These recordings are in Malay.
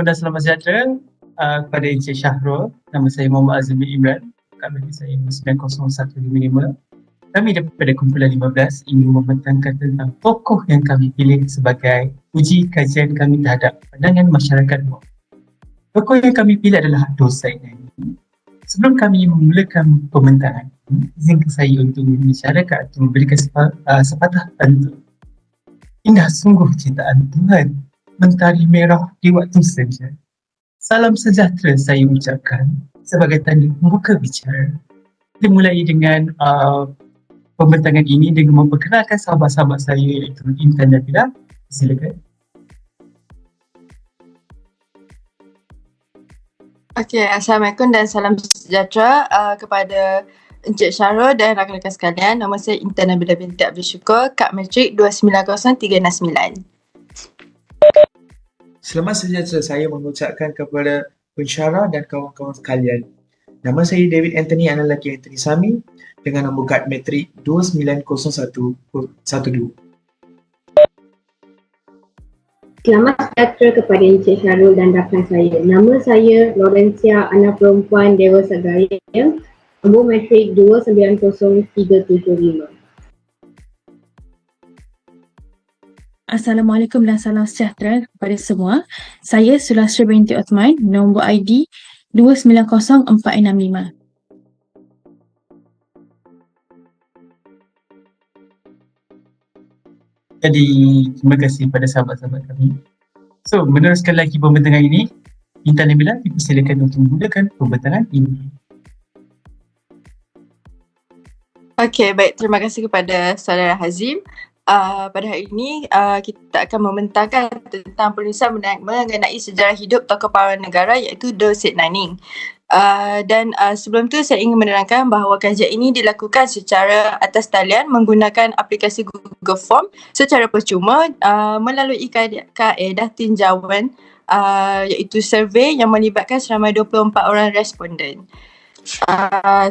Assalamualaikum dan selamat sejahtera kepada Encik Syahrul. Nama saya Muhammad Azmi Imran. Kami saya 90155. Kami daripada kumpulan 15 ingin membentangkan tentang tokoh yang kami pilih sebagai uji kajian kami terhadap pandangan masyarakat luar. Tokoh yang kami pilih adalah Abdul Said Naini. Sebelum kami memulakan pembentangan, izinkan saya untuk membicarakan atau memberikan sepatah pantun. Indah sungguh cintaan Tuhan, mentari merah di waktu senja. Salam sejahtera saya ucapkan sebagai tanda pembuka bicara. Dimulai dengan pembentangan ini dengan memperkenalkan sahabat-sahabat saya iaitu Intan dan Bila. Silakan. Okey, Assalamualaikum dan salam sejahtera kepada Encik Syahrul dan rakan-rakan sekalian. Nama saya Intan Nabila binti Abdul Syukur, Kad Matrik 290369. Selamat sejahtera saya mengucapkan kepada pensyarah dan kawan-kawan sekalian. Nama saya David Anthony, anak lelaki Anthony Sami dengan nombor kad matrik 290112. Selamat sejahtera kepada Encik Syahrul dan rakan saya. Nama saya Laurencia, anak perempuan Dewa Sagaya, nombor matrik 290375. Assalamualaikum dan salam sejahtera kepada semua. Saya Sulastra binti Othman, nombor ID 290465. Jadi, terima kasih kepada sahabat-sahabat kami. So, meneruskan lagi pembentangan ini, Intan dan Bila dipersilakan untuk memulakan pembentangan ini. Okey, baik. Terima kasih kepada saudara Hazim. Pada hari ini kita akan membentangkan tentang penulisan mengenai sejarah hidup tokoh pahlawan negara iaitu Dul Said Naning. Dan sebelum tu saya ingin menerangkan bahawa kajian ini dilakukan secara atas talian menggunakan aplikasi Google Form secara percuma melalui kaedah tinjauan iaitu survey yang melibatkan seramai 24 orang responden.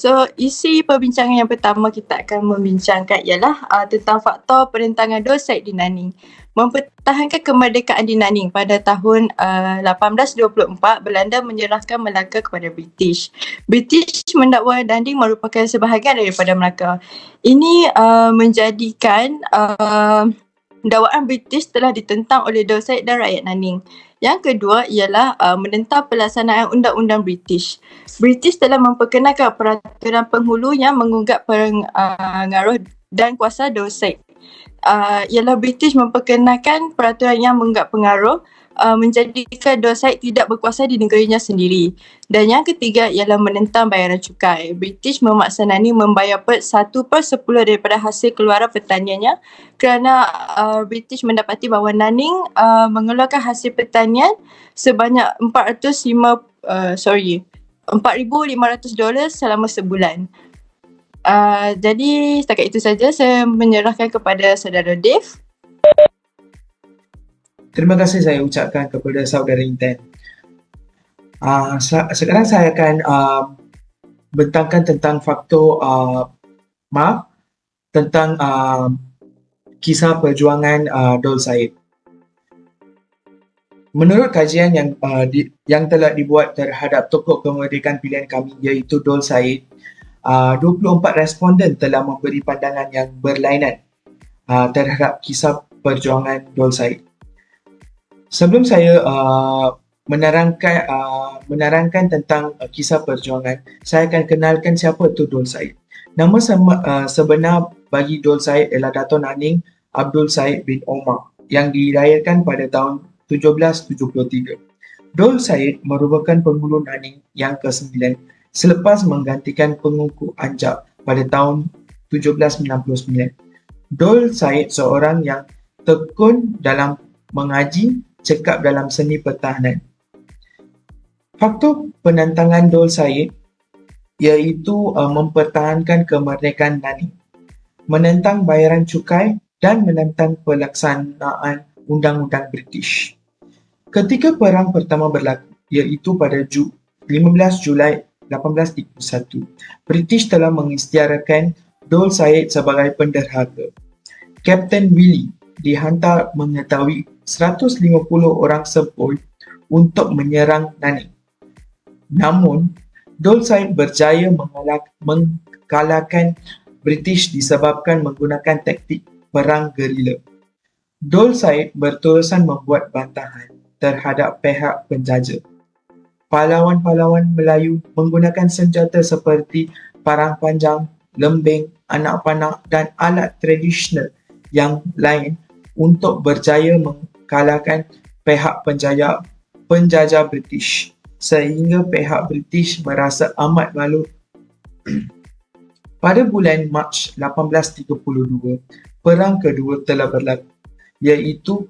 So isi perbincangan yang pertama kita akan membincangkan ialah tentang faktor penentangan Dul Said di Nanning. Mempertahankan kemerdekaan di Nanning pada tahun 1824, Belanda menyerahkan Melaka kepada British. British mendakwa Nanning merupakan sebahagian daripada Melaka. Ini menjadikan dakwaan British telah ditentang oleh Dul Said dan rakyat Nanning. Yang kedua ialah menentang pelaksanaan undang-undang British. British telah memperkenalkan peraturan penghulu yang mengungkap pengaruh dan kuasa Dul Said. Ialah British memperkenalkan peraturan yang mengunggap pengaruh menjadikan Dul Said tidak berkuasa di negerinya sendiri. Dan yang ketiga ialah menentang bayaran cukai. British memaksa Nanning membayar 1/10 daripada hasil keluaran pertaniannya kerana British mendapati bahawa Nanning mengeluarkan hasil pertanian sebanyak $4,500 selama sebulan. Jadi setakat itu saja saya menyerahkan kepada saudara Dave. Terima kasih saya ucapkan kepada saudara Intan. Sekarang saya akan bentangkan tentang faktor tentang kisah perjuangan Dul Said. Menurut kajian yang telah dibuat terhadap tokoh kemerdekaan pilihan kami iaitu Dul Said, 24 responden telah memberi pandangan yang berlainan terhadap kisah perjuangan Dul Said. Sebelum saya menerangkan tentang kisah perjuangan, saya akan kenalkan siapa itu Dul Said. Nama sebenar bagi Dul Said ialah Dato' Naning Abdul Said bin Omar yang dilahirkan pada tahun 1773. Dul Said merupakan penghulu Naning yang ke-9 selepas menggantikan Pengungku Anjak pada tahun 1799. Dul Said seorang yang tekun dalam mengaji, cekap dalam seni pertahanan. Faktor penentangan Dul Said iaitu mempertahankan kemerdekaan Nanning, menentang bayaran cukai dan menentang pelaksanaan undang-undang British. Ketika perang pertama berlaku iaitu pada 15 Julai 1831, British telah mengisytiharkan Dul Said sebagai penderhaka. Kapten Willie dihantar mengetahui 150 orang sepoi untuk menyerang Naning. Namun, Dol Said berjaya mengalahkan British disebabkan menggunakan taktik perang gerila. Dol Said berterusan membuat bantahan terhadap pihak penjajah. Pahlawan-pahlawan Melayu menggunakan senjata seperti parang panjang, lembing, anak panah dan alat tradisional yang lain untuk berjaya mengalahkan pihak penjajah British, sehingga pihak British merasa amat malu. Pada bulan Mac 1832, Perang Kedua telah berlaku, iaitu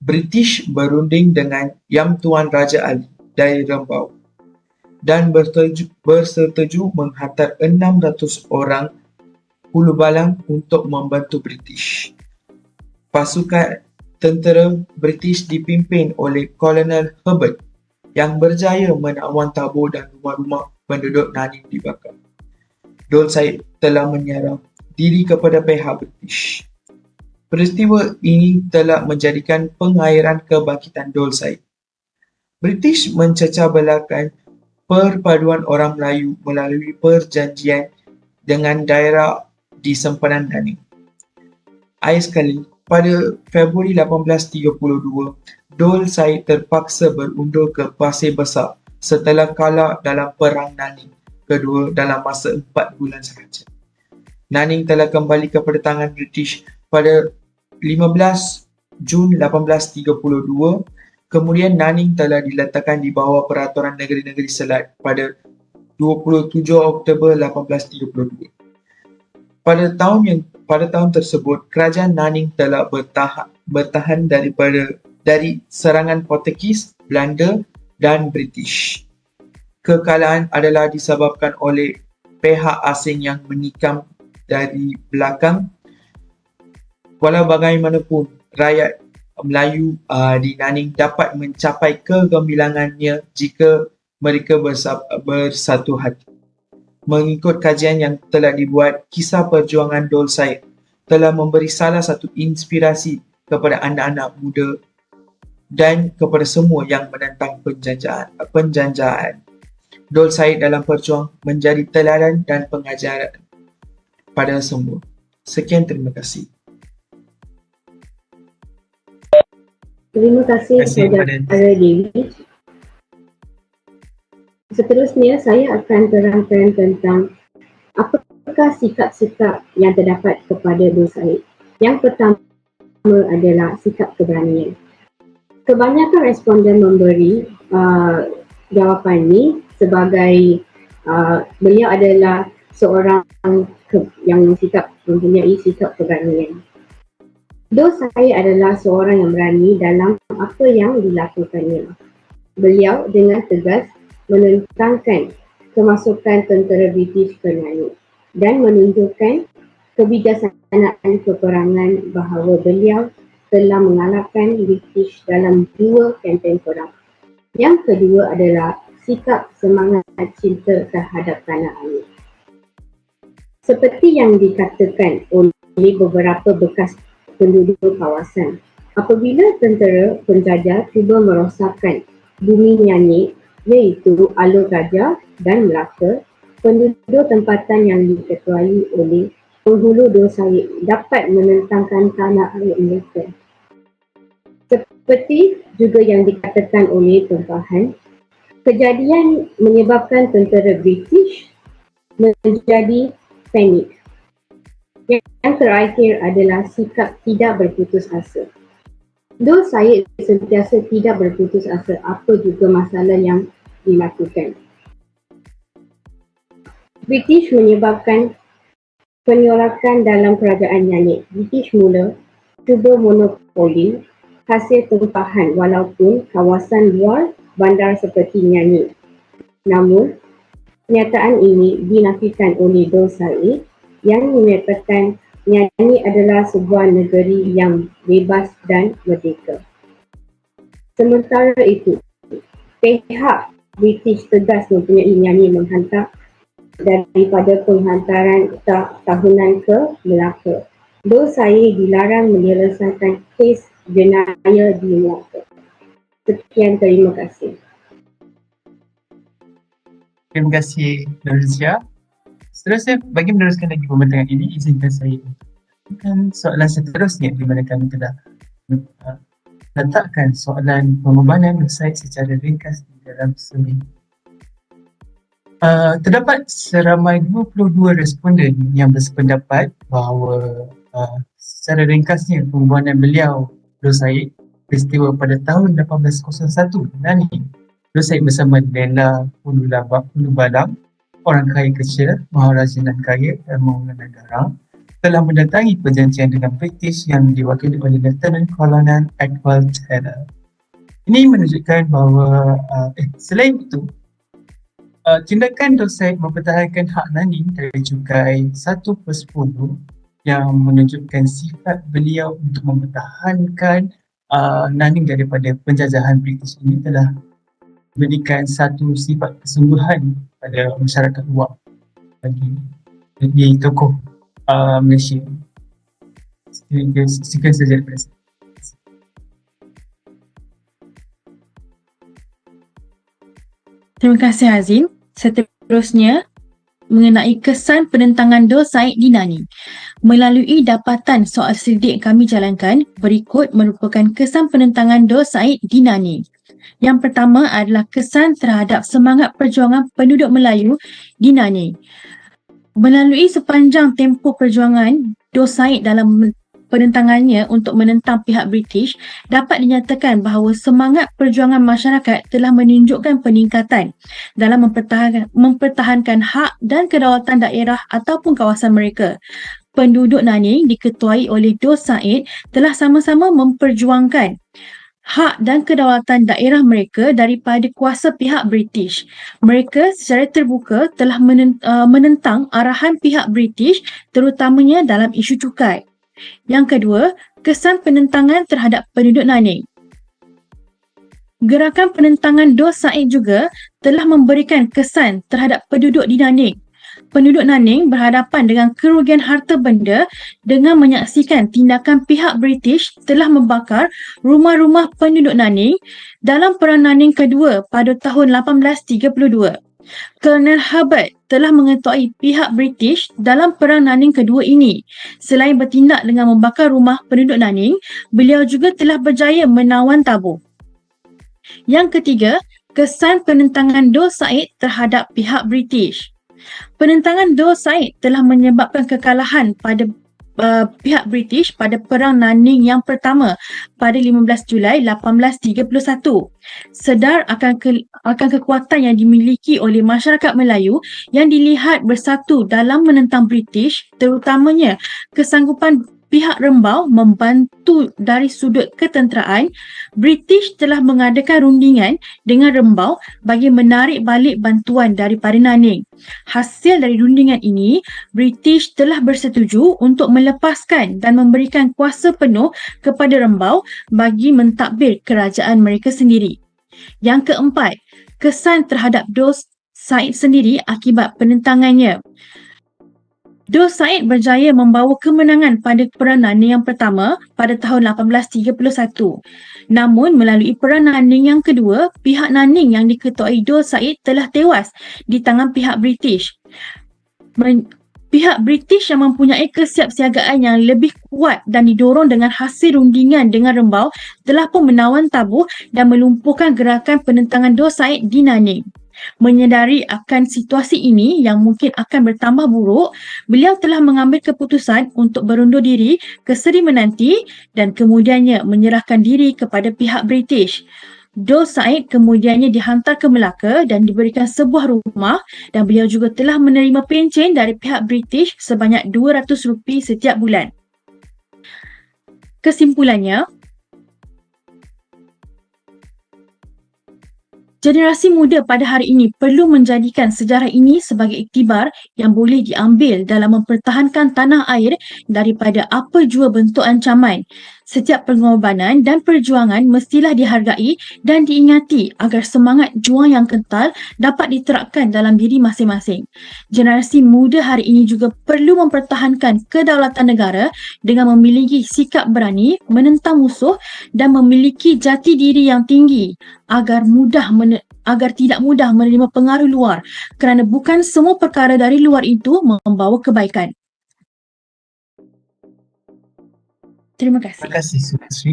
British berunding dengan Yang Tuan Raja Ali dari Rembau dan bersetuju menghantar 600 orang hulu balang untuk membantu British. Pasukan tentera British dipimpin oleh Kolonel Herbert yang berjaya menawan tabur dan rumah-rumah penduduk Naning dibakar. Dol Said telah menyerah diri kepada pihak British. Peristiwa ini telah menjadikan pengairan kebangkitan Dol Said. British mencecah belakan perpaduan orang Melayu melalui perjanjian dengan daerah di sempadan Naning. Akhir sekali, pada Februari 1832, Dol Said terpaksa berundur ke Pasir Besar setelah kalah dalam Perang Naning kedua dalam masa 4 bulan sahaja. Naning telah kembali kepada tangan British pada 15 Jun 1832. Kemudian Naning telah diletakkan di bawah peraturan negeri-negeri Selat pada 27 Oktober 1832. Pada tahun tersebut, kerajaan Naning telah bertahan dari serangan Portugis, Belanda dan British. Kekalahan adalah disebabkan oleh pihak asing yang menikam dari belakang. Walau bagaimanapun, rakyat Melayu di Naning dapat mencapai kegemilangannya jika mereka bersatu hati. Mengikut kajian yang telah dibuat, kisah perjuangan Dol Said telah memberi salah satu inspirasi kepada anak-anak muda dan kepada semua yang menentang penjajahan. Dol Said dalam perjuang menjadi teladan dan pengajaran pada semua. Sekian, terima kasih. Terima kasih Saudara Dewi. Seterusnya, saya akan terangkan tentang apakah sikap-sikap yang terdapat kepada Dol Said. Yang pertama adalah sikap keberanian. Kebanyakan responden memberi jawapan ini sebagai beliau adalah seorang yang mempunyai sikap keberanian. Dol Said adalah seorang yang berani dalam apa yang dilakukannya. Beliau dengan tegas menentangkan kemasukan tentera British ke Naning dan menunjukkan kebijaksanaan peperangan bahawa beliau telah mengalahkan British dalam 2 kempen perang. Yang kedua adalah sikap semangat cinta terhadap tanah air. Seperti yang dikatakan oleh beberapa bekas penduduk kawasan, apabila tentera penjajah cuba merosakkan bumi Nyanyik, iaitu Alor Gajah dan Melaka, penduduk tempatan yang diketuai oleh penghulu Dol Said dapat menentangkan tanah air mereka. Seperti juga yang dikatakan oleh tempahan, kejadian menyebabkan tentera British menjadi panik. Yang terakhir adalah sikap tidak berputus asa. Dol Said sentiasa tidak berputus asa apa juga masalah yang dilakukan. British menyebabkan penolakan dalam kerajaan Nyanyik. British mula cuba monopoli hasil tempahan walaupun kawasan luar bandar seperti Nyanyik. Namun, kenyataan ini dinafikan oleh Dol Said yang menyatakan Nyanyik adalah sebuah negeri yang bebas dan merdeka. Sementara itu, pihak British tegas mempunyai Nyanyik menghantar daripada penghantaran tahunan ke Melaka. Dol Said dilarang menyelesaikan kes jenayah di Melaka. Sekian, terima kasih. Terima kasih Nurhazia. Seterusnya, bagi meneruskan lagi pembincangan ini, izinkan saya untuk soalan seterusnya di mana kami telah letakkan soalan pengubahan website secara ringkas di dalam survey. Terdapat seramai 22 responden yang bersependapat bahawa secara ringkasnya pengubahan beliau Nur Said peristiwa pada tahun 1801 Nani Nur Said bersama Lela Hulu Balang, orang kaya kecil, maharaja nan kaya dan maula negara, telah mendatangi perjanjian dengan British yang diwakili oleh Lieutenant Colonel Edward Taylor. Ini menunjukkan bahawa selain itu, tindakan Nur Said mempertahankan hak Nani dari cukai 1/10 yang menunjukkan sifat beliau untuk mempertahankan Nani daripada penjajahan British ini telah memberikan satu sifat kesungguhan pada masyarakat luar bagi tokoh Malaysia. Sekian saja daripada saya. Terima kasih Hazim. Seterusnya, mengenai kesan penentangan Nur Said di Nani. Melalui dapatan soal selidik kami jalankan, berikut merupakan kesan penentangan Nur Said di Nani. Yang pertama adalah kesan terhadap semangat perjuangan penduduk Melayu di Nani. Melalui sepanjang tempoh perjuangan Nur Said dalam penentangannya untuk menentang pihak British, dapat dinyatakan bahawa semangat perjuangan masyarakat telah menunjukkan peningkatan dalam mempertahankan hak dan kedaulatan daerah ataupun kawasan mereka. Penduduk Nani diketuai oleh Nur Said telah sama-sama memperjuangkan hak dan kedaulatan daerah mereka daripada kuasa pihak British. Mereka secara terbuka telah menentang arahan pihak British terutamanya dalam isu cukai. Yang kedua, kesan penentangan terhadap penduduk Nani. Gerakan penentangan Nur Said juga telah memberikan kesan terhadap penduduk di Nanning. Penduduk Nanning berhadapan dengan kerugian harta benda dengan menyaksikan tindakan pihak British telah membakar rumah-rumah penduduk Nanning dalam Perang Nanning kedua pada tahun 1832. Colonel Herbert telah mengetuai pihak British dalam Perang Nanning kedua ini. Selain bertindak dengan membakar rumah penduduk Nanning, beliau juga telah berjaya menawan tabur. Yang ketiga, kesan penentangan Nur Said terhadap pihak British. Penentangan Nur Said telah menyebabkan kekalahan pada pihak British pada Perang Nanning yang pertama pada 15 Julai 1831. Sedar akan kekuatan yang dimiliki oleh masyarakat Melayu yang dilihat bersatu dalam menentang British, terutamanya kesanggupan pihak Rembau membantu dari sudut ketenteraan, British telah mengadakan rundingan dengan Rembau bagi menarik balik bantuan daripada Nanning. Hasil dari rundingan ini, British telah bersetuju untuk melepaskan dan memberikan kuasa penuh kepada Rembau bagi mentadbir kerajaan mereka sendiri. Yang keempat, kesan terhadap Nur Said sendiri akibat penentangannya. Nur Said berjaya membawa kemenangan pada Perang Nanning yang pertama pada tahun 1831. Namun melalui Perang Nanning yang kedua, pihak Nanning yang diketuai Nur Said telah tewas di tangan pihak British. Pihak British yang mempunyai kesiapsiagaan yang lebih kuat dan didorong dengan hasil rundingan dengan Rembau telah pun menawan tabur dan melumpuhkan gerakan penentangan Nur Said di Nanning. Menyedari akan situasi ini yang mungkin akan bertambah buruk, beliau telah mengambil keputusan untuk berundur diri ke Seri Menanti dan kemudiannya menyerahkan diri kepada pihak British. Nur Said kemudiannya dihantar ke Melaka dan diberikan sebuah rumah dan beliau juga telah menerima pencen dari pihak British sebanyak RM200 setiap bulan. Kesimpulannya, generasi muda pada hari ini perlu menjadikan sejarah ini sebagai iktibar yang boleh diambil dalam mempertahankan tanah air daripada apa jua bentuk ancaman. Setiap pengorbanan dan perjuangan mestilah dihargai dan diingati agar semangat juang yang kental dapat diterapkan dalam diri masing-masing. Generasi muda hari ini juga perlu mempertahankan kedaulatan negara dengan memiliki sikap berani menentang musuh dan memiliki jati diri yang tinggi agar tidak mudah menerima pengaruh luar, kerana bukan semua perkara dari luar itu membawa kebaikan. Terima kasih. Terima kasih Sri.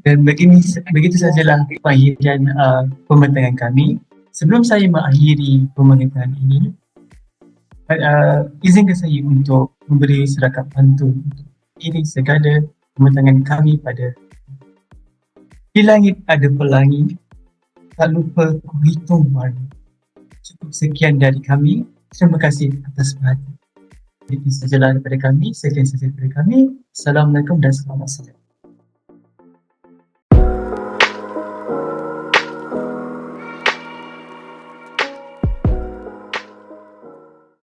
Dan begitu sajalah pengakhiran pembincangan kami. Sebelum saya mengakhiri pembincangan ini, izinkan saya untuk memberi serakat pantun untuk ini segala pembincangan kami pada di langit ada pelangi, tak lupa ku hitung warna. Cukup sekian dari kami. Terima kasih atas perhatian. Itu sajalah daripada kami. Sekian saja daripada kami. Assalamualaikum dan selamat siang.